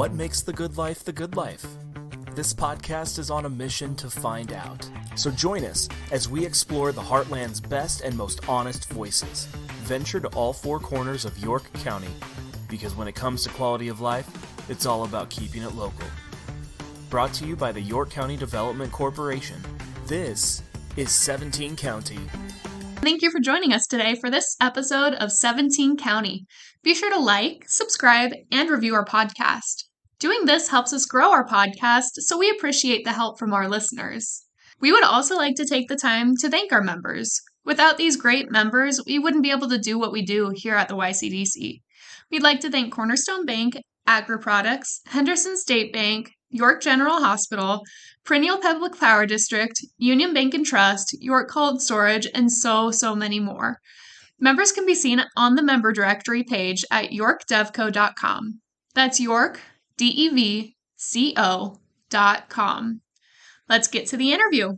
What makes the good life the good life? This podcast is on a mission to find out. So join us as we explore the Heartland's best and most honest voices. Venture to all four corners of York County, because when it comes to quality of life, it's all about keeping it local. Brought to you by the York County Development Corporation. This is 17 County. Thank you for joining us today for this episode of 17 County. Be sure to like, subscribe, and review our podcast. Doing this helps us grow our podcast, so we appreciate the help from our listeners. We would also like to take the time to thank our members. Without these great members, we wouldn't be able to do what we do here at the YCDC. We'd like to thank Cornerstone Bank, Agri Products, Henderson State Bank, York General Hospital, Perennial Public Power District, Union Bank and Trust, York Cold Storage, and so many more. Members can be seen on the member directory page at yorkdevco.com. That's York, DEVCO.com. Let's get to the interview.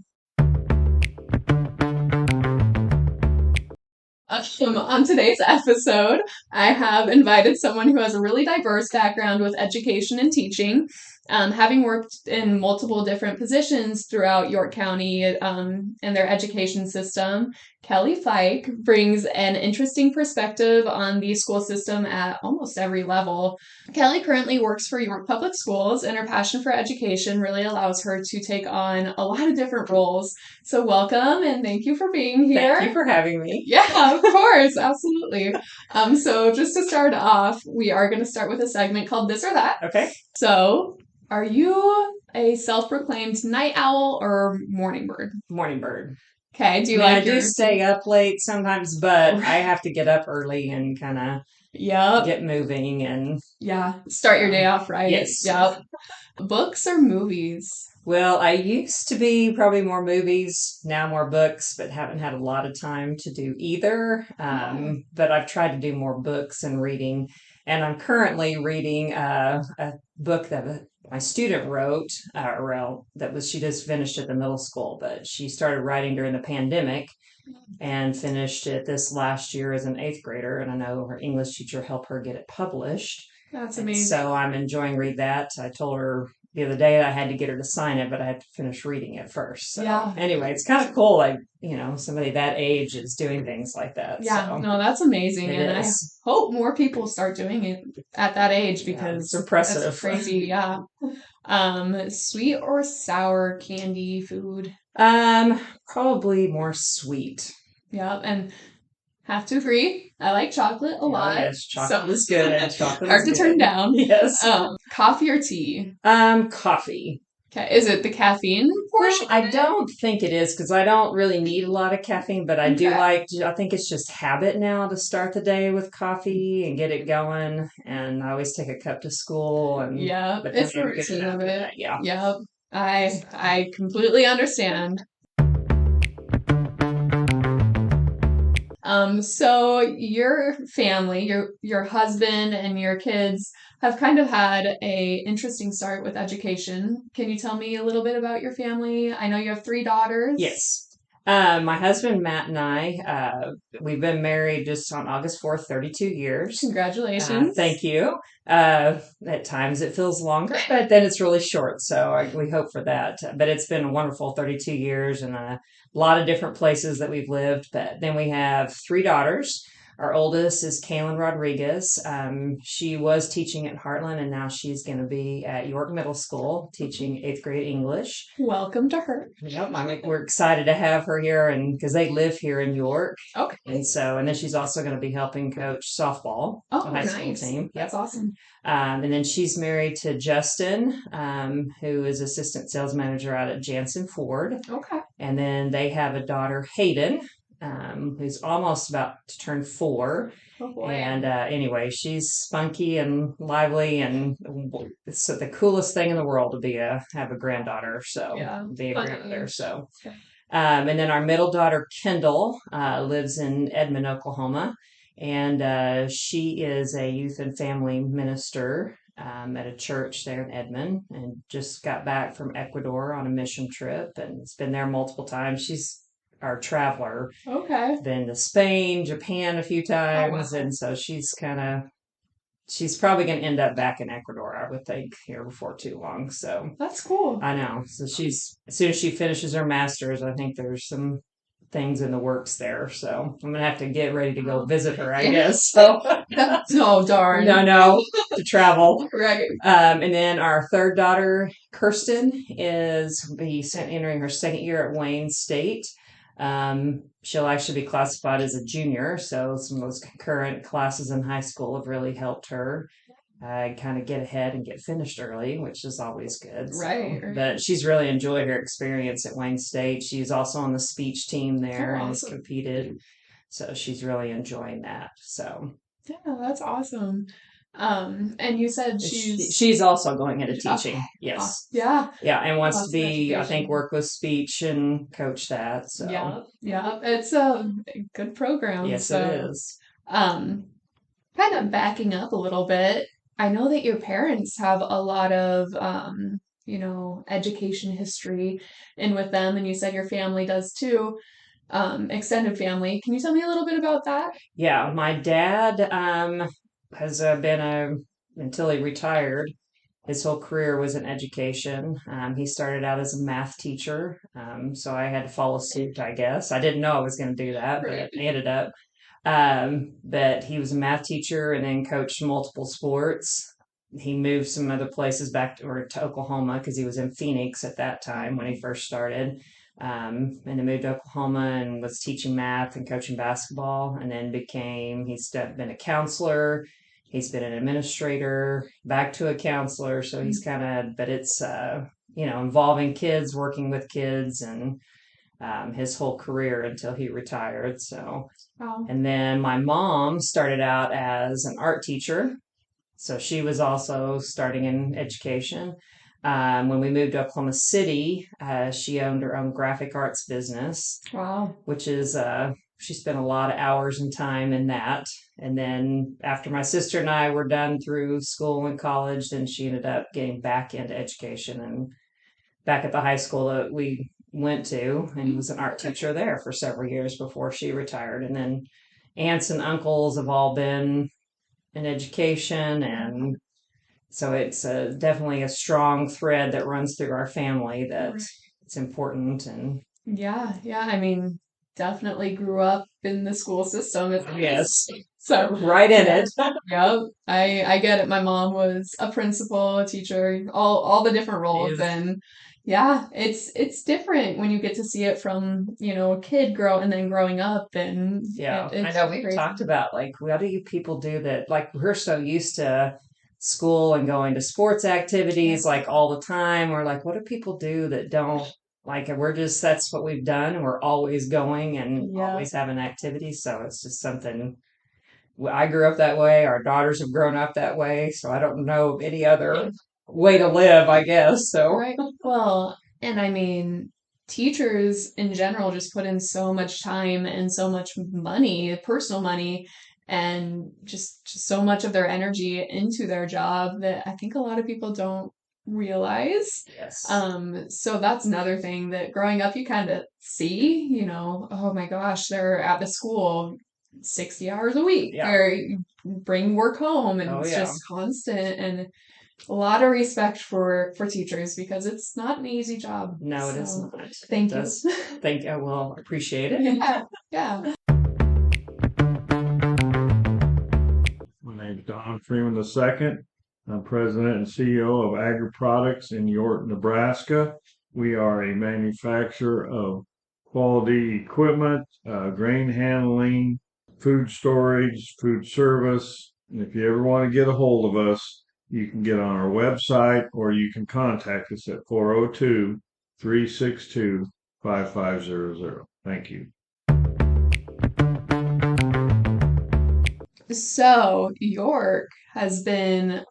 On today's episode, I have invited someone who has a really diverse background with education and teaching. Having worked in multiple different positions throughout York County and their education system, Kelly Fike brings an interesting perspective on the school system at almost every level. Kelly currently works for York Public Schools, and her passion for education really allows her to take on a lot of different roles. So welcome, and thank you for being here. Thank you for having me. Yeah, of course, absolutely. So just to start off, we are going to start with a segment called This or That. Okay. So, are you a self-proclaimed night owl or morning bird? Morning bird. Okay, do you I do stay up late sometimes, but I have to get up early and kind of get moving and start your day off right. Yes. Yep. Books or movies? Well, I used to be probably more movies, now more books, but haven't had a lot of time to do either. But I've tried to do more books and reading, and I'm currently reading a book that my student wrote, she just finished at the middle school, but she started writing during the pandemic and finished it this last year as an 8th grader. And I know her English teacher helped her get it published. That's amazing. So I'm enjoying reading that. I told her the other day that I had to get her to sign it, but I had to finish reading it first. So anyway, it's kind of cool. Like, somebody that age is doing things like that. Yeah, so no, that's amazing. And is. I hope more people start doing it at that age because it's impressive. That's crazy. Yeah. Sweet or sour candy food? Probably more sweet. Yeah, and have to agree. I like chocolate a lot. Yes, chocolate is good. Chocolate hard to turn down. Yes. Coffee or tea? Coffee. Okay. Is it the caffeine portion? I don't think it is because I don't really need a lot of caffeine, but I do I think it's just habit now to start the day with coffee and get it going. And I always take a cup to school. And it's the routine of it. Yeah. I completely understand. So your family, your husband and your kids have kind of had a interesting start with education. Can you tell me a little bit about your family? I know you have 3 daughters. Yes. My husband, Matt, and I, we've been married just on August 4th, 32 years. Congratulations. Thank you. At times it feels longer, but then it's really short. So we hope for that. But it's been a wonderful 32 years and a lot of different places that we've lived. But then we have 3 daughters. Our oldest is Kaylin Rodriguez. She was teaching at Heartland, and now she's going to be at York Middle School teaching 8th grade English. Welcome to her. Yep, we're excited to have her here, and because they live here in York. Okay. And then she's also going to be helping coach softball. Oh, the high school team. That's awesome. And then she's married to Justin, who is assistant sales manager out at Jansen Ford. Okay. And then they have a daughter, Hayden, who's almost about to turn 4. Oh boy. And anyway, she's spunky and lively, and it's the coolest thing in the world to have a granddaughter. So be a grandmother. So, and then our middle daughter, Kendall, lives in Edmond, Oklahoma, and she is a youth and family minister at a church there in Edmond, and just got back from Ecuador on a mission trip, and has been there multiple times. She's our traveler. Okay. Been to Spain, Japan a few times, wow. And so she's kind of she's probably going to end up back in Ecuador, I would think, here before too long. So that's cool. I know. So as soon as she finishes her master's, I think there's some things in the works there. So I'm gonna have to get ready to go visit her, I guess. So oh darn. No, to travel. Right. And then our third daughter, Kirsten, entering her second year at Wayne State. She'll actually be classified as a junior, so some of those concurrent classes in high school have really helped her kind of get ahead and get finished early, which is always good. Right. But she's really enjoyed her experience at Wayne State. She's also on the speech team there and has competed. So she's really enjoying that. So yeah, that's awesome. And you said she's also going into teaching. Yes. Yeah. Yeah, and wants to be, I think, work with speech and coach that. So yeah, it's a good program. Yes, it is. Kind of backing up a little bit. I know that your parents have a lot of, education history in with them, and you said your family does too, extended family. Can you tell me a little bit about that? Yeah, my dad has been until he retired, his whole career was in education. He started out as a math teacher, so I had to follow suit, I guess. I didn't know I was going to do that, but I ended up. But he was a math teacher and then coached multiple sports. He moved some other places back to Oklahoma because he was in Phoenix at that time when he first started. And then moved to Oklahoma and was teaching math and coaching basketball. And then he's been a counselor. He's been an administrator, back to a counselor. So he's but it's, involving kids, working with kids and his whole career until he retired. So, And then my mom started out as an art teacher. So she was also starting in education. When we moved to Oklahoma City, she owned her own graphic arts business. Wow. Which is, she spent a lot of hours and time in that. And then after my sister and I were done through school and college, then she ended up getting back into education and back at the high school that we went to and was an art teacher there for several years before she retired. And then aunts and uncles have all been in education, and so it's definitely a strong thread that runs through our family that it's important. And yeah, I mean, definitely grew up in the school system. Yes. So right in it. Yep. I get it. My mom was a principal, a teacher, all the different roles. And yeah, it's different when you get to see it from, a kid growing up. And yeah, I know we've talked about what do you people do that, we're so used to school and going to sports activities all the time. We're what do people do that don't that's what we've done, and we're always going and always having activities. So it's just something. I grew up that way. Our daughters have grown up that way. So I don't know of any other way to live, I guess. So right. Well, and I mean, teachers in general just put in so much time and so much money, personal money, and just so much of their energy into their job that I think a lot of people don't realize. Yes. So that's another thing that growing up you kind of see, oh my gosh, they're at the school 60 hours a week. Yeah. Or you bring work home, and it's just constant. And a lot of respect for teachers because it's not an easy job. No, it is not. Thank you. Thank you. Well, appreciate it. Yeah. My name is Don Freeman II. I'm president and CEO of Agri Products in York, Nebraska. We are a manufacturer of quality equipment, grain handling, food storage, food service. And if you ever want to get a hold of us, you can get on our website or you can contact us at 402-362-5500. Thank you. So York has been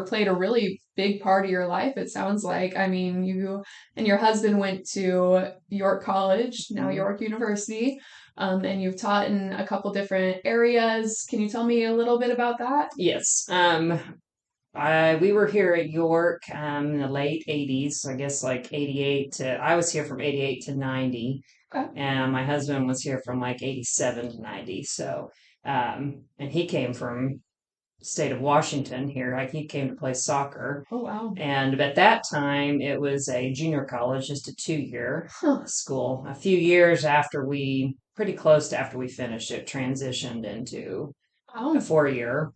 played a really big part of your life, it sounds like. I mean, you and your husband went to York College, now York University, and you've taught in a couple different areas. Can you tell me a little bit about that? Yes. We were here at York in the late 80s, I guess 88 I was here from 88 to 90. Okay. And my husband was here from 87 to 90. So, and he came from state of Washington here. Like he came to play soccer. Oh, wow. And at that time, it was a junior college, just a 2-year school. A few years pretty close to after we finished it, transitioned into a 4-year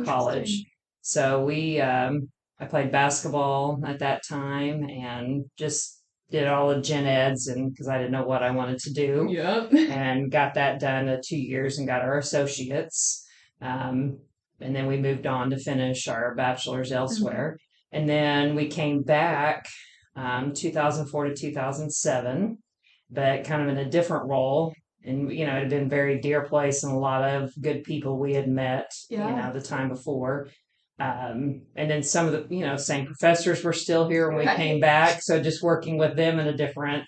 college. So I played basketball at that time and just did all the gen eds, and because I didn't know what I wanted to do. Yep. And got that done in 2 years and got our associates. And then we moved on to finish our bachelor's elsewhere. And then we came back 2004 to 2007, but kind of in a different role. And, it had been a very dear place and a lot of good people we had met, the time before. And then some of the, same professors were still here when we came back. So just working with them in a different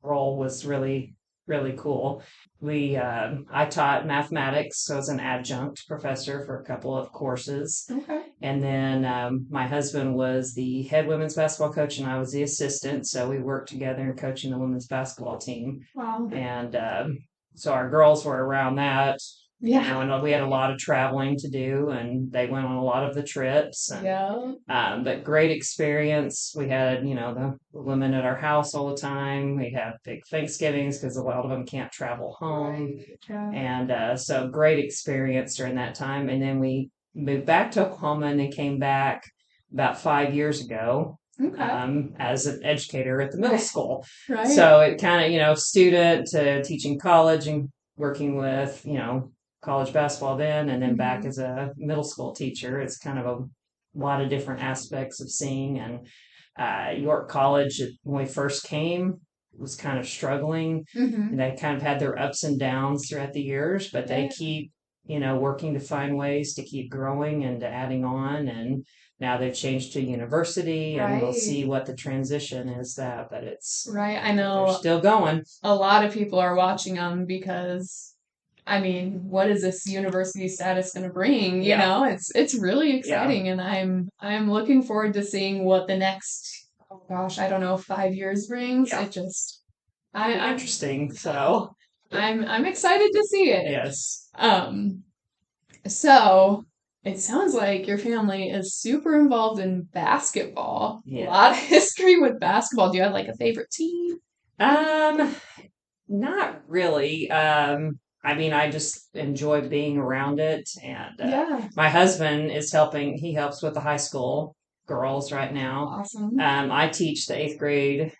role was really, really cool. I taught mathematics, so I was an adjunct professor for a couple of courses. Okay. And then my husband was the head women's basketball coach, and I was the assistant. So we worked together in coaching the women's basketball team. Wow. And so our girls were around that. Yeah. And we had a lot of traveling to do, and they went on a lot of the trips. And, but great experience. We had, the women at our house all the time. We had big Thanksgivings because a lot of them can't travel home. Yeah. And so great experience during that time. And then we moved back to Oklahoma and then came back about 5 years ago. As an educator at the middle school. Right. So it kind of, student to teaching college and working with, college basketball then, and then back as a middle school teacher. It's kind of a lot of different aspects of seeing. And York College, when we first came, was kind of struggling. And they kind of had their ups and downs throughout the years, but they keep, working to find ways to keep growing and to adding on. And now they've changed to university, and we'll see what the transition is but it's I know they're still going. A lot of people are watching them because, what is this university status going to bring? You know, it's really exciting, and I'm looking forward to seeing what the next, 5 years brings. It just, I'm interesting. So I'm excited to see it. Yes. So it sounds like your family is super involved in basketball. Yeah. A lot of history with basketball. Do you have like a favorite team? Not really. I just enjoy being around it. And my husband is helping. He helps with the high school girls right now. Awesome. I teach the 8th grade,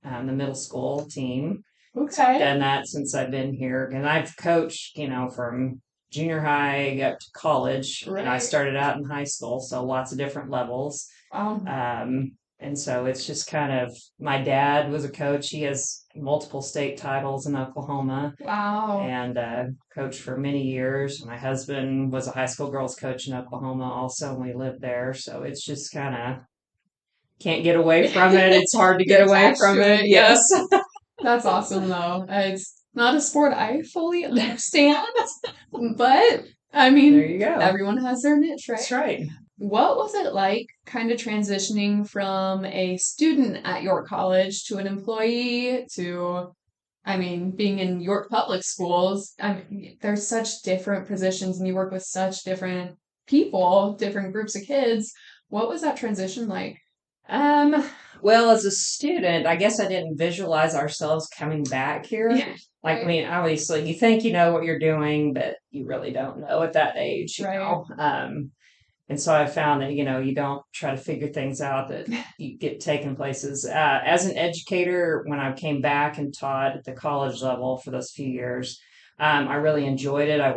the middle school team. Okay. Done that since I've been here. And I've coached, from junior high up to college. Right. And I started out in high school, so lots of different levels. Wow. And so it's just kind of, my dad was a coach. He has multiple state titles in Oklahoma. Wow. And coached for many years. My husband was a high school girls coach in Oklahoma also, and we lived there. So it's just kind of, can't get away from it. It's hard to get away from it. Yes. That's awesome, though. It's not a sport I fully understand, but there you go. Everyone has their niche, right? That's right. What was it like kind of transitioning from a student at York College to an employee to, being in York public schools? There's such different positions and you work with such different people, different groups of kids. What was that transition like? Well, as a student, I guess I didn't visualize ourselves coming back here. Yeah, obviously you think you know what you're doing, but you really don't know at that age, you know? And so I found that, you don't try to figure things out, that you get taken places. As an educator, when I came back and taught at the college level for those few years, I really enjoyed it. I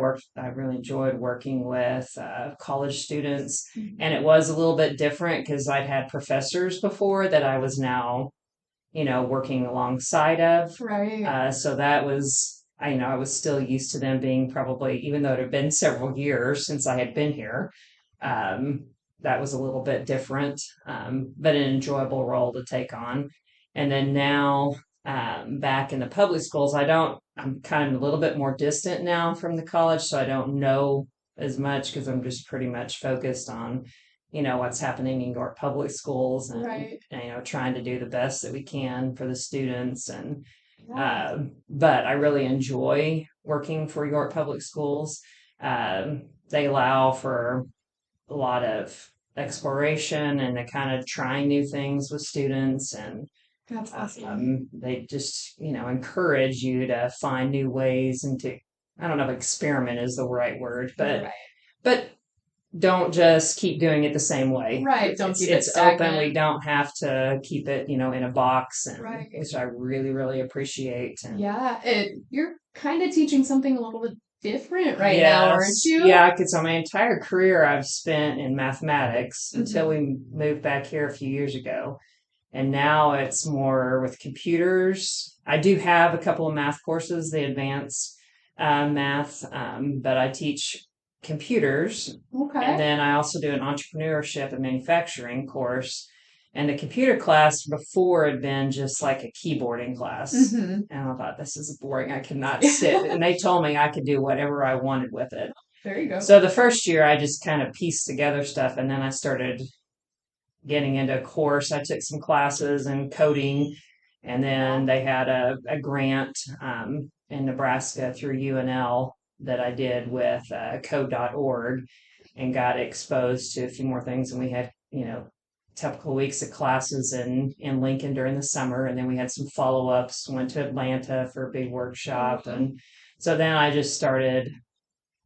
really enjoyed working with college students, and it was a little bit different because I'd had professors before that I was now, working alongside of. Right. So that was, I was still used to them being probably, even though it had been several years since I had been here, that was a little bit different, but an enjoyable role to take on. And then now, back in the public schools, I'm kind of a little bit more distant now from the college, so I don't know as much because I'm just pretty much focused on, what's happening in York public schools and, trying to do the best that we can for the students. And, but I really enjoy working for York public schools. They allow for a lot of exploration and they kind of trying new things with students, and that's awesome. They just, encourage you to find new ways and to, I don't know if experiment is the right word, but don't just keep doing it the same way. Right. Don't keep it It's stagnant. open. We don't have to keep it, in a box, and which I really, really appreciate. And you're kind of teaching something a little bit different now, aren't you? Yeah, because my entire career I've spent in mathematics until we moved back here a few years ago. And now it's more with computers. I do have a couple of math courses, the advanced math, but I teach computers. Okay. And then I also do an entrepreneurship and manufacturing course. And the computer class before had been just like a keyboarding class. And I thought, this is boring. I cannot sit. And they told me I could do whatever I wanted with it. There you go. So the first year I just kind of pieced together stuff, and then I started getting into a course. I took some classes in coding, and then they had a grant in Nebraska through UNL that I did with code.org and got exposed to a few more things. And we had, typical weeks of classes in Lincoln during the summer. And then we had some follow-ups, went to Atlanta for a big workshop. And so then I just started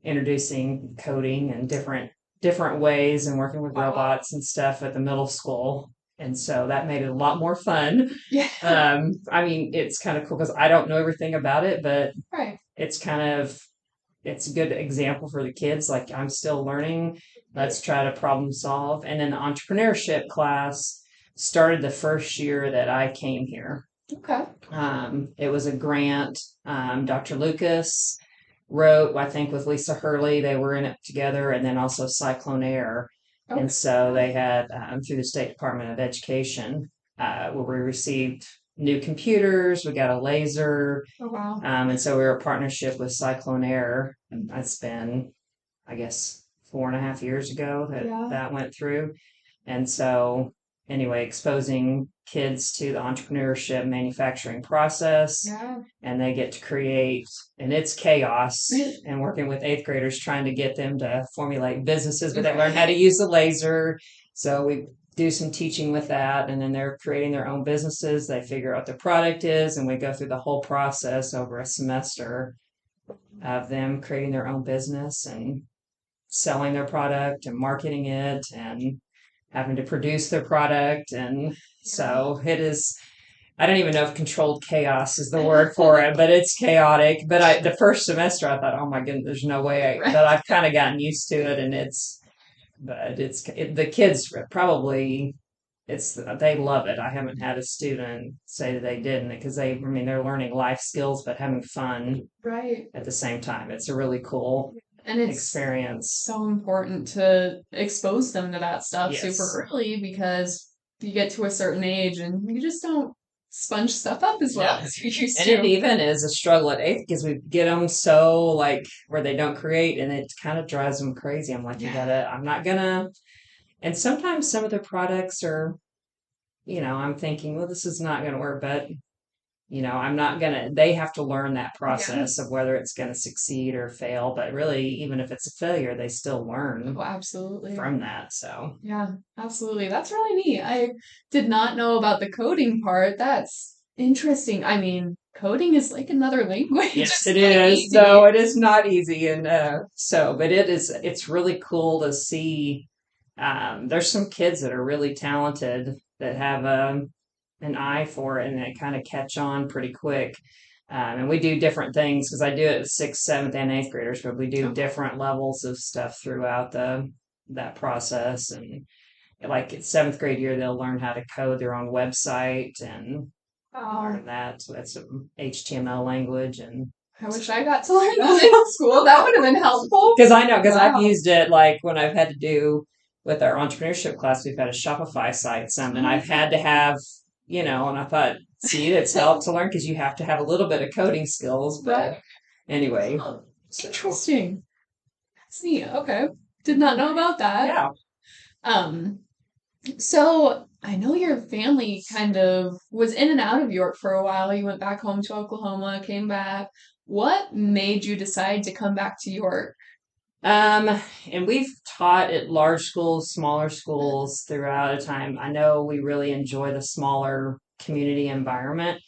introducing coding and different ways and working with robots and stuff at the middle school. And so that made it a lot more fun. Yeah. It's kind of cool because I don't know everything about it, but it's a good example for the kids. Like, I'm still learning. Let's try to problem solve. And then the entrepreneurship class started the first year that I came here. Okay. It was a grant. Dr. Lucas wrote, I think, with Lisa Hurley. They were in it together, and then also Cyclone Air. Okay. And so they had, through the State Department of Education, where we received new computers, we got a laser. Oh, wow. And so we were a partnership with Cyclone Air. And that's been, I guess, 4.5 years ago that went through. And so anyway, exposing kids to the entrepreneurship manufacturing process. Yeah. And they get to create, and it's chaos, and working with 8th graders trying to get them to formulate businesses, but they learn how to use the laser. So we do some teaching with that, and then they're creating their own businesses. They figure out what their product is, and we go through the whole process over a semester of them creating their own business and selling their product and marketing it and having to produce their product. And so it is, I don't even know if controlled chaos is the word for it, but it's chaotic. But the first semester I thought, oh my goodness, there's no way. But I've kind of gotten used to it, and the kids probably, they love it. I haven't had a student say that they didn't, because they're learning life skills, but having fun at the same time. It's a really cool experience. So important to expose them to that stuff super early, because you get to a certain age and you just don't sponge stuff up as well as you used to. And it even is a struggle at 8th, because we get them so where they don't create, and it kind of drives them crazy. I'm like, I'm not gonna. And sometimes some of the products are, I'm thinking, well, this is not gonna work, but I'm not gonna. They have to learn that process of whether it's gonna succeed or fail. But really, even if it's a failure, they still learn. Oh, absolutely. From that. So yeah, absolutely. That's really neat. I did not know about the coding part. That's interesting. Coding is like another language. Yes, it is. So it is not easy, and but it's really cool to see. There's some kids that are really talented that have an eye for it, and they kind of catch on pretty quick. And we do different things, because I do it with 6th, 7th, and 8th graders, but we do different levels of stuff throughout that process. And like at 7th grade year, they'll learn how to code their own website and learn that. So that's some HTML language. And I wish I got to learn that in school. That would have been helpful. Because I've used it when I've had to do with our entrepreneurship class. We've had a Shopify site, and I've had to have, and I thought, see, it's helped to learn, because you have to have a little bit of coding skills. But anyway. Interesting. That's neat. Okay. Did not know about that. Yeah. So I know your family kind of was in and out of York for a while. You went back home to Oklahoma, came back. What made you decide to come back to York? And we've taught at large schools, smaller schools throughout a time. I know we really enjoy the smaller community environment.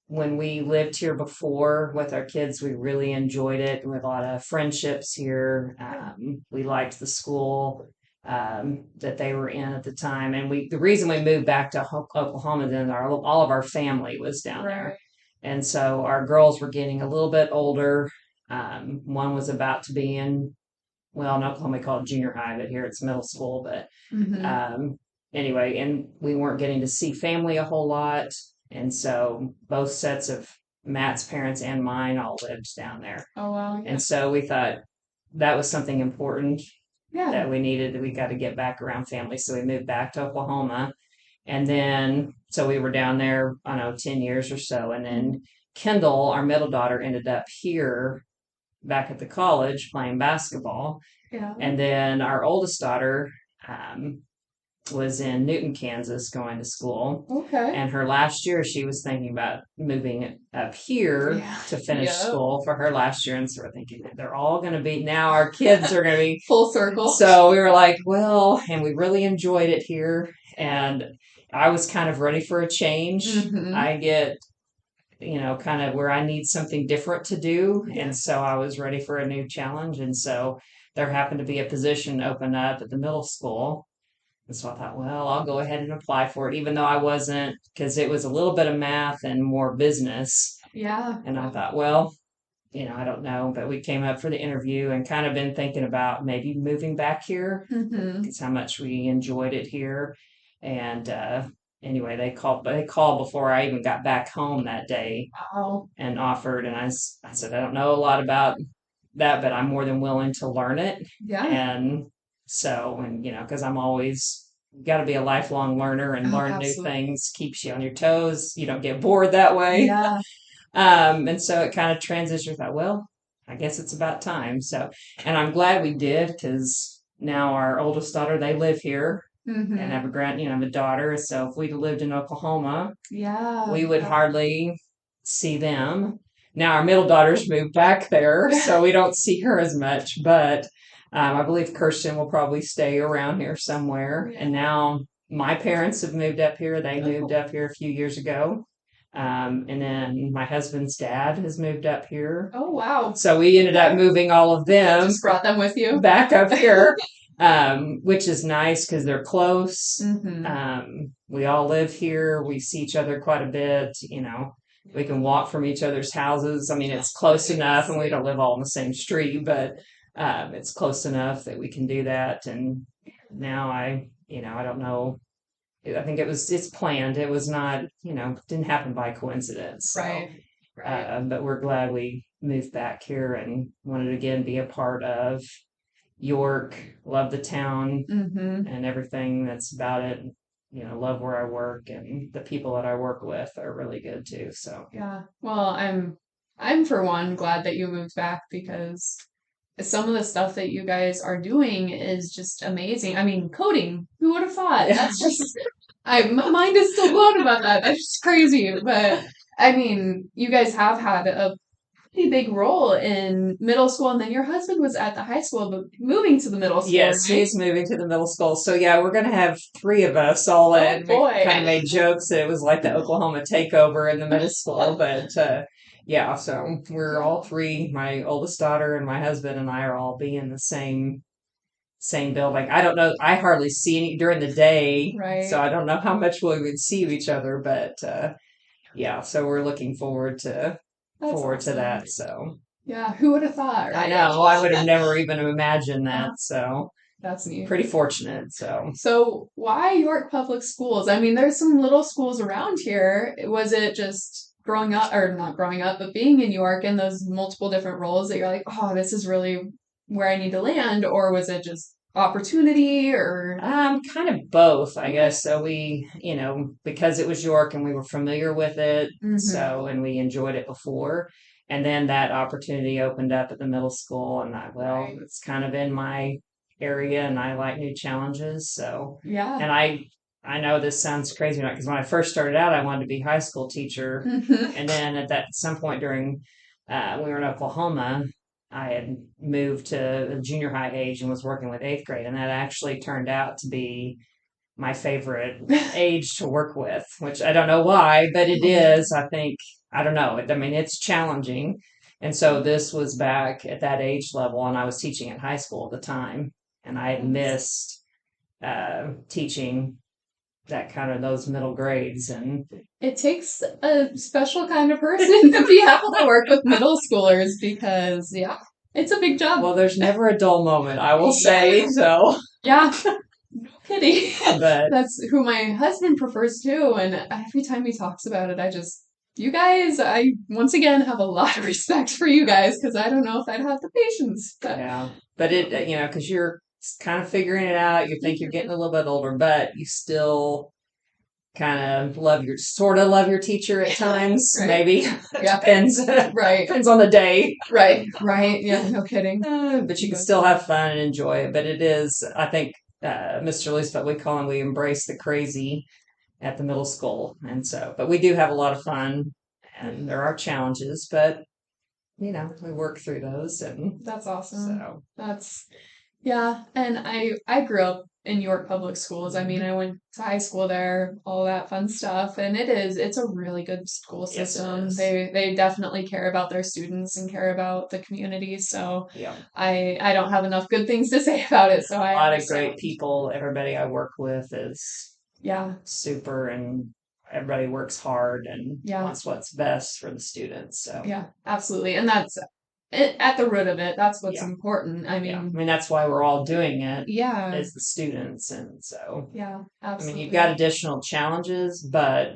When we lived here before with our kids, we really enjoyed it. We had a lot of friendships here. We liked the school that they were in at the time, and the reason we moved back to Oklahoma then all of our family was down there, and so our girls were getting a little bit older. One was about to be in, well, in Oklahoma we call it junior high, but here it's middle school. But anyway, and we weren't getting to see family a whole lot. And so both sets of Matt's parents and mine all lived down there. Oh, wow. Yeah. And so we thought that was something important that we got to get back around family. So we moved back to Oklahoma. And then, so we were down there, I don't know, 10 years or so. And then Kendall, our middle daughter, ended up here back at the college playing basketball. Yeah. And then our oldest daughter was in Newton, Kansas, going to school. Okay. And her last year, she was thinking about moving up here to finish school for her last year. And so we're thinking they're all going to be, now our kids are going to be full circle. So we were like, well, and we really enjoyed it here. And I was kind of ready for a change. I get, kind of where I need something different to do. Yeah. And so I was ready for a new challenge. And so there happened to be a position open up at the middle school. And so I thought, well, I'll go ahead and apply for it, even though I wasn't, because it was a little bit of math and more business. Yeah. And I thought, well, I don't know. But we came up for the interview and kind of been thinking about maybe moving back here because how much we enjoyed it here. And anyway, they called before I even got back home that day and offered. And I said, I don't know a lot about that, but I'm more than willing to learn it. Yeah. And so, because I'm always got to be a lifelong learner and learn new things, keeps you on your toes. You don't get bored that way. Yeah. And so it kind of transitioned. I thought, well, I guess it's about time. So, and I'm glad we did because now our oldest daughter, they live here and have a daughter. So if we'd lived in Oklahoma, we would hardly see them. Now our middle daughter's moved back there, so we don't see her as much, but I believe Kirsten will probably stay around here somewhere. Yeah. And now my parents have moved up here. They moved up here a few years ago. And then my husband's dad has moved up here. Oh, wow. So we ended up moving all of them. Just brought them with you? Back up here, which is nice because they're close. We all live here. We see each other quite a bit, We can walk from each other's houses. I mean, it's close enough, and we don't live all in the same street, but it's close enough that we can do that. And now I don't know. I think it's planned. It was not, didn't happen by coincidence. So, right. But we're glad we moved back here and wanted to again be a part of York. Love the town and everything that's about it. Love where I work, and the people that I work with are really good too. So yeah. Well, I'm for one glad that you moved back because some of the stuff that you guys are doing is just amazing. I mean, coding, who would have thought? That's just, my mind is still blown about that. That's just crazy. But I mean, you guys have had a pretty big role in middle school, and then your husband was at the high school, but moving to the middle school. Yes, right? He's moving to the middle school. So yeah, we're going to have 3 of us all in. We kind of made jokes that it was like the Oklahoma takeover in the middle school, but yeah, so we're all 3, my oldest daughter and my husband and I are all be in the same building. I don't know, I hardly see any during the day, right. So I don't know how much we'll even see each other, but yeah, so we're looking forward to that. So yeah, who would have thought, right? I know, I would have never even imagined that, so that's neat. Pretty fortunate. So why York Public Schools? I mean, there's some little schools around here. Was it just growing up, or not growing up, but being in York and those multiple different roles that you're like, oh, this is really where I need to land? Or was it just opportunity, or? Kind of both, I guess. So we, because it was York and we were familiar with it, and we enjoyed it before. And then that opportunity opened up at the middle school, and it's kind of in my area and I like new challenges. So, yeah. And I know this sounds crazy, because when I first started out, I wanted to be a high school teacher. And then at some point during, we were in Oklahoma, I had moved to the junior high age and was working with 8th grade, and that actually turned out to be my favorite age to work with, which I don't know why, but it is. I think, I don't know. I mean, it's challenging. And so this was back at that age level, and I was teaching in high school at the time, and I had missed teaching that kind of those middle grades. And it takes a special kind of person to be able to work with middle schoolers because, yeah, it's a big job. Well, there's never a dull moment, I will say. So yeah. No kidding. But that's who my husband prefers too. And every time he talks about it, you guys, I once again have a lot of respect for you guys because I don't know if I'd have the patience. But. Yeah. But it, because you're kind of figuring it out, you think you're getting a little bit older, but you still kind of love your teacher at times, right. Maybe. Yeah. Depends. Right. Depends on the day. Right. Right. Yeah, no kidding. But you can still have fun and enjoy it. But it is, I think, Mr. Leesfeld, we embrace the crazy at the middle school. And so, but we do have a lot of fun and there are challenges, but we work through those. And that's awesome. So yeah. And I grew up in York Public Schools. I mean, I went to high school there, all that fun stuff. And it's a really good school system. Yes, they definitely care about their students and care about the community. So yeah. I don't have enough good things to say about it. So a lot of great people. Everybody I work with is super, and everybody works hard and wants what's best for the students. So yeah, absolutely. And that's at the root of it. That's what's important. I mean, that's why we're all doing it. Yeah. As the students. And so, yeah, absolutely. I mean, you've got additional challenges, but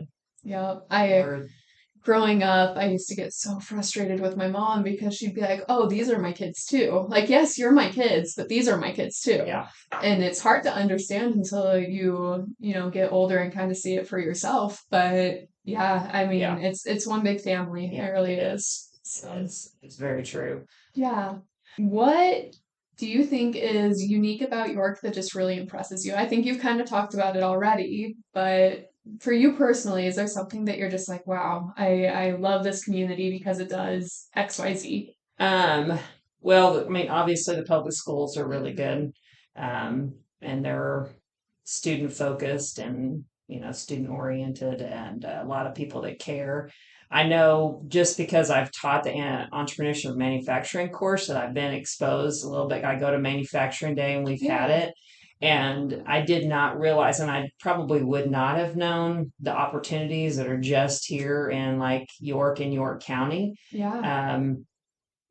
growing up, I used to get so frustrated with my mom because she'd be like, oh, these are my kids too. Like, yes, you're my kids, but these are my kids too. Yeah. And it's hard to understand until you get older and kind of see it for yourself. But yeah, I mean, it's one big family. Yeah, it really is. So. It's very true. Yeah. What do you think is unique about York that just really impresses you? I think you've kind of talked about it already, but for you personally, is there something that you're just like, wow, I love this community because it does X, Y, Z? Well, I mean, obviously the public schools are really good. And they're student focused and, student oriented, and a lot of people that care. I know just because I've taught the entrepreneurship manufacturing course that I've been exposed a little bit. I go to manufacturing day and we've had it. And I did not realize, and I probably would not have known the opportunities that are just here in like York and York County. Yeah.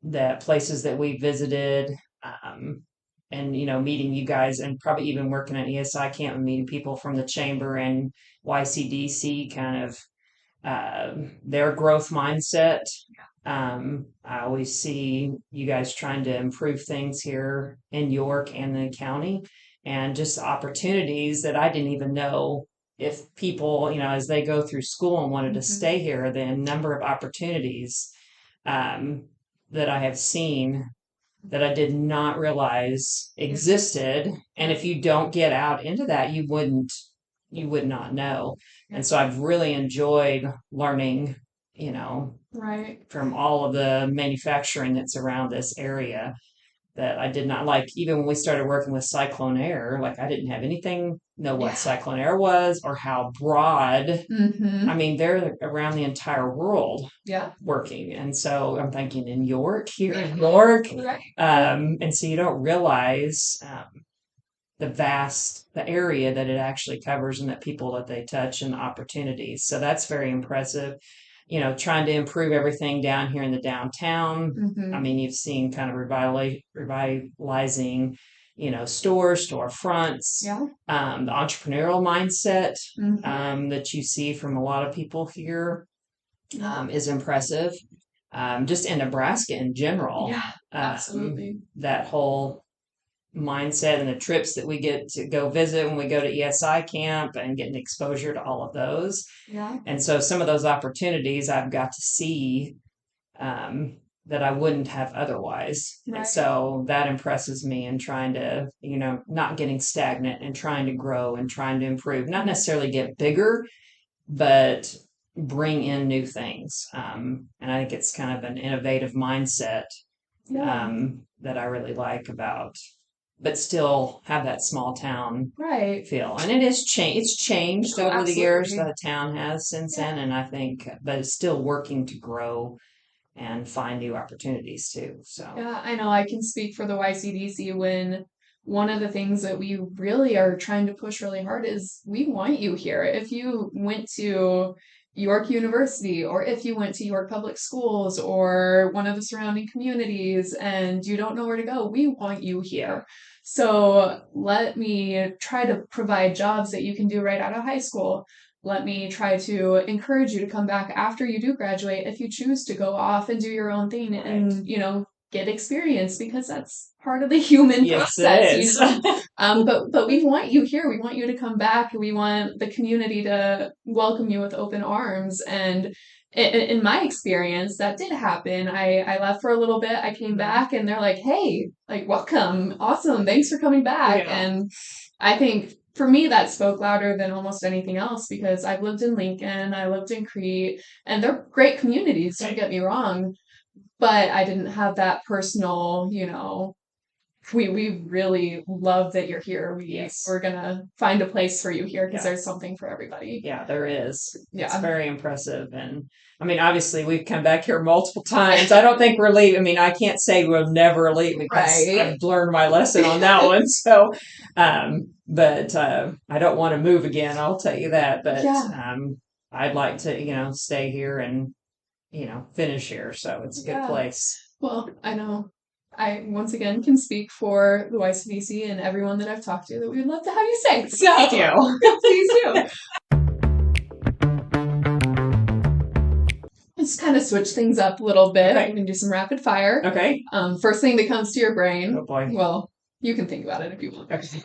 The places that we visited, and, meeting you guys, and probably even working at ESI camp and meeting people from the chamber and YCDC, kind of their growth mindset. I always see you guys trying to improve things here in York and the county, and just opportunities that I didn't even know if people, as they go through school and wanted to stay here, the number of opportunities that I have seen that I did not realize existed. And if you don't get out into that, you would not know. And so I've really enjoyed learning, from all of the manufacturing that's around this area that I did not like. Even when we started working with Cyclone Air, like I didn't have know what Cyclone Air was or how broad. I mean, they're around the entire world working. And so I'm thinking here in York. Right. And so you don't realize the area that it actually covers and the people that they touch and the opportunities. So that's very impressive. Trying to improve everything down here in the downtown. I mean, you've seen kind of revitalizing, stores, storefronts, the entrepreneurial mindset that you see from a lot of people here is impressive. Just in Nebraska in general. Yeah, absolutely. That whole mindset and the trips that we get to go visit when we go to ESI camp and getting exposure to all of those. Yeah. And so some of those opportunities I've got to see that I wouldn't have otherwise. Right. And so that impresses me in trying to, not getting stagnant and trying to grow and trying to improve, not necessarily get bigger, but bring in new things. And I think it's kind of an innovative mindset that I really like about, but still have that small town right feel. And it is it's changed over the years. The town has since Yeah. then, and I think, but it's still working to grow and find new opportunities too. So Yeah, I know I can speak for the YCDC when one of the things that we really are trying to push really hard is we want you here. If you went to York University or if you went to York Public Schools or one of the surrounding communities and you don't know where to go, we want you here. So let me try to provide jobs that you can do right out of high school. Let me try to encourage you to come back after you do graduate if you choose to go off and do your own thing and, get experience because that's part of the human process, but we want you here. We want you to come back. We want the community to welcome you with open arms. And in my experience, that did happen. I left for a little bit. I came back and they're like, hey, like, welcome. Awesome. Thanks for coming back. Yeah. And I think for me, that spoke louder than almost anything else because I've lived in Lincoln, I lived in Crete, and they're great communities, don't get me wrong. But I didn't have that personal, we really love that you're here. We're gonna find a place for you here because there's something for everybody. Yeah, there is. Yeah. It's very impressive. And I mean, obviously we've come back here multiple times. I don't think we're leaving. I mean, I can't say we'll never leave because I've learned my lesson on that one. So, but I don't want to move again. I'll tell you that. But I'd like to, stay here and, finish here. So it's a good place. Well, I know I once again can speak for the YCDC and everyone that I've talked to that we would love to have you stay. So thank you. Please do. Let's kind of switch things up a little bit. Okay. We can do some rapid fire. Okay. First thing that comes to your brain. Oh boy. Well, you can think about it if you want. Okay.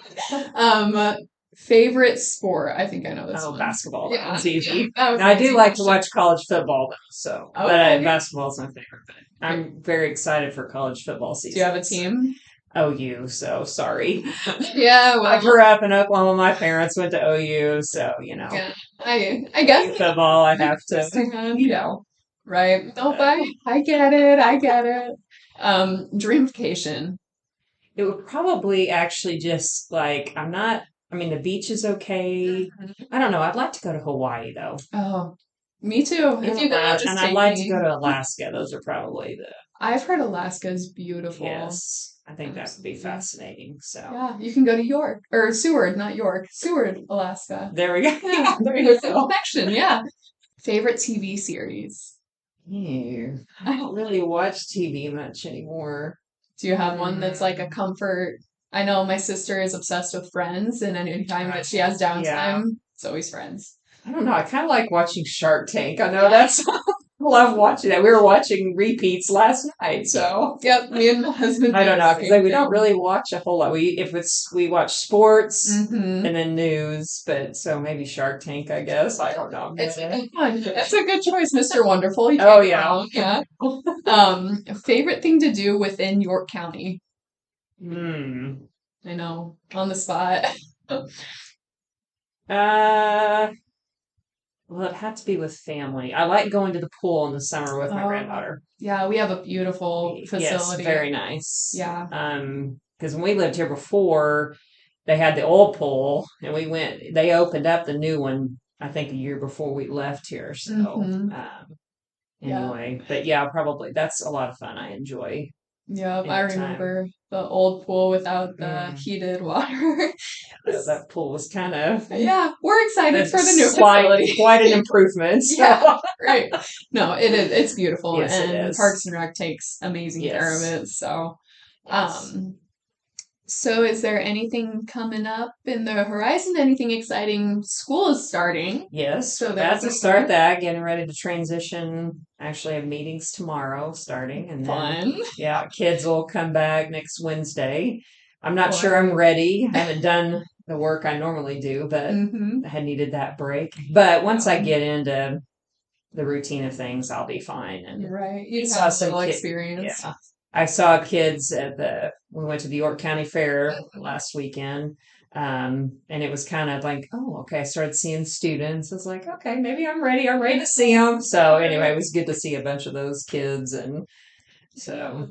Favorite sport? I think I know this one. Basketball. Yeah. That's easy. That I do like to watch college football though, so but basketball is my favorite. But I'm very excited for college football season. Do you have a team? OU, so sorry. Yeah, well, I grew up in Oklahoma. My parents went to OU, so Yeah, I guess football. I have to, Right. Nope, I get it. Dreamcation. It would probably actually just like the beach is okay. I don't know. I'd like to go to Hawaii though. Oh, me too. If you go, and I'd like to go to Alaska. Those are probably I've heard Alaska is beautiful. Yes, I think that would be fascinating. So yeah, you can go to York or Seward, not York. Seward, Alaska. There we go. Yeah, there's a connection. Yeah. Favorite TV series? I don't really watch TV much anymore. Do you have one that's like a comfort? I know my sister is obsessed with Friends, and anytime that she has downtime, it's always Friends. I don't know. I kind of like watching Shark Tank. I know that's. I love watching that. We were watching repeats last night, so. Yep, me and my husband. I don't know because we don't really watch a whole lot. We watch sports and then news, but so maybe Shark Tank. I guess I don't know. It's a good choice, Mr. Wonderful. Yeah. Favorite thing to do within York County. I know, on the spot. Well, it had to be with family. I like going to the pool in the summer with my granddaughter. Yeah, we have a beautiful facility. Yes, very nice. Yeah. Because when we lived here before, they had the old pool, and they opened up the new one, I think a year before we left here. So, anyway, but yeah, probably that's a lot of fun. I enjoy. Yeah, I remember the old pool without the heated water. That pool was kind of... Yeah, we're excited for the new facility. Quite an improvement. So. Yeah, right. No, it is. It's beautiful. Yes, and it is. Parks and Rec takes amazing care of it. So, so is there anything coming up in the horizon? Anything exciting? School is starting. Yes, so that's to start that. Getting ready to transition. Actually, have meetings tomorrow starting, and then kids will come back next Wednesday. I'm not sure I'm ready. I haven't done the work I normally do, but I had needed that break. But once I get into the routine of things, I'll be fine. And you have some experience. Yeah. I saw kids we went to the York County Fair last weekend. And it was kind of like, oh, okay. I started seeing students. I was like, okay, maybe I'm ready. I'm ready to see them. So anyway, it was good to see a bunch of those kids. And so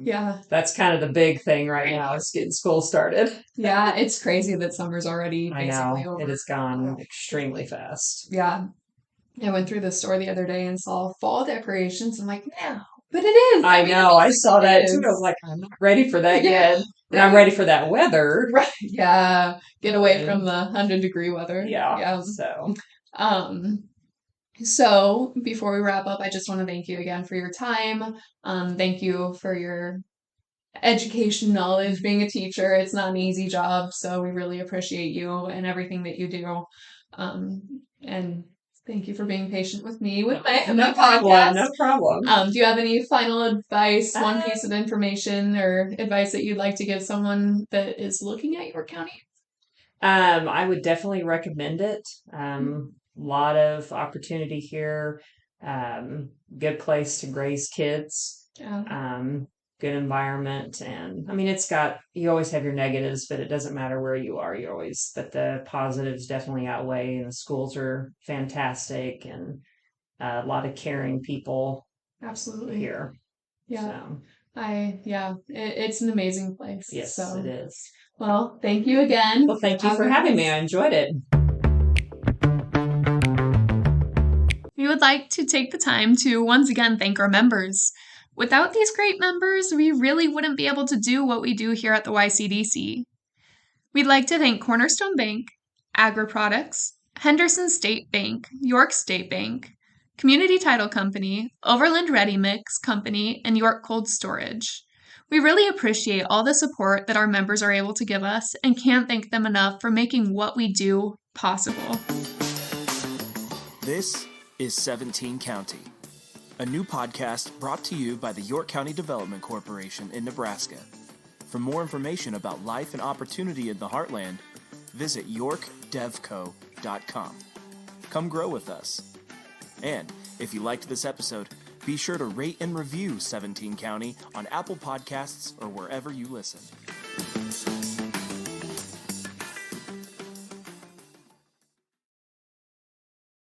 Yeah. That's kind of the big thing right now is getting school started. Yeah, it's crazy that summer's already I basically know. over. It has gone extremely fast. Yeah. I went through the store the other day and saw fall decorations. I'm like, no, but it is. I mean, know. I saw that is. too. I was like, I'm not ready for that Yeah. yet. And I'm ready for that weather. Right. Yeah. Get away from the 100-degree weather. Yeah. So before we wrap up, I just want to thank you again for your time. Thank you for your education knowledge. Being a teacher, it's not an easy job, so we really appreciate you and everything that you do. And thank you for being patient with me with my podcast. No problem. Do you have any final advice, one piece of information or advice that you'd like to give someone that is looking at York County? I would definitely recommend it. Lot of opportunity here. Good place to raise kids. Yeah. Good environment. And I mean, you always have your negatives, but it doesn't matter where you are. But the positives definitely outweigh, and the schools are fantastic and a lot of caring people. Absolutely. Here. Yeah. It's an amazing place. Yes, so. It is. Well, thank you again. Well, thank you for having me. I enjoyed it. We would like to take the time to once again thank our members. Without these great members, we really wouldn't be able to do what we do here at the YCDC. We'd like to thank Cornerstone Bank, Agri Products, Henderson State Bank, York State Bank, Community Title Company, Overland Ready Mix Company, and York Cold Storage. We really appreciate all the support that our members are able to give us and can't thank them enough for making what we do possible. This is 17 County, a new podcast brought to you by the York County Development Corporation in Nebraska. For more information about life and opportunity in the Heartland, visit yorkdevco.com. Come grow with us. And if you liked this episode, be sure to rate and review 17 County on Apple Podcasts or wherever you listen.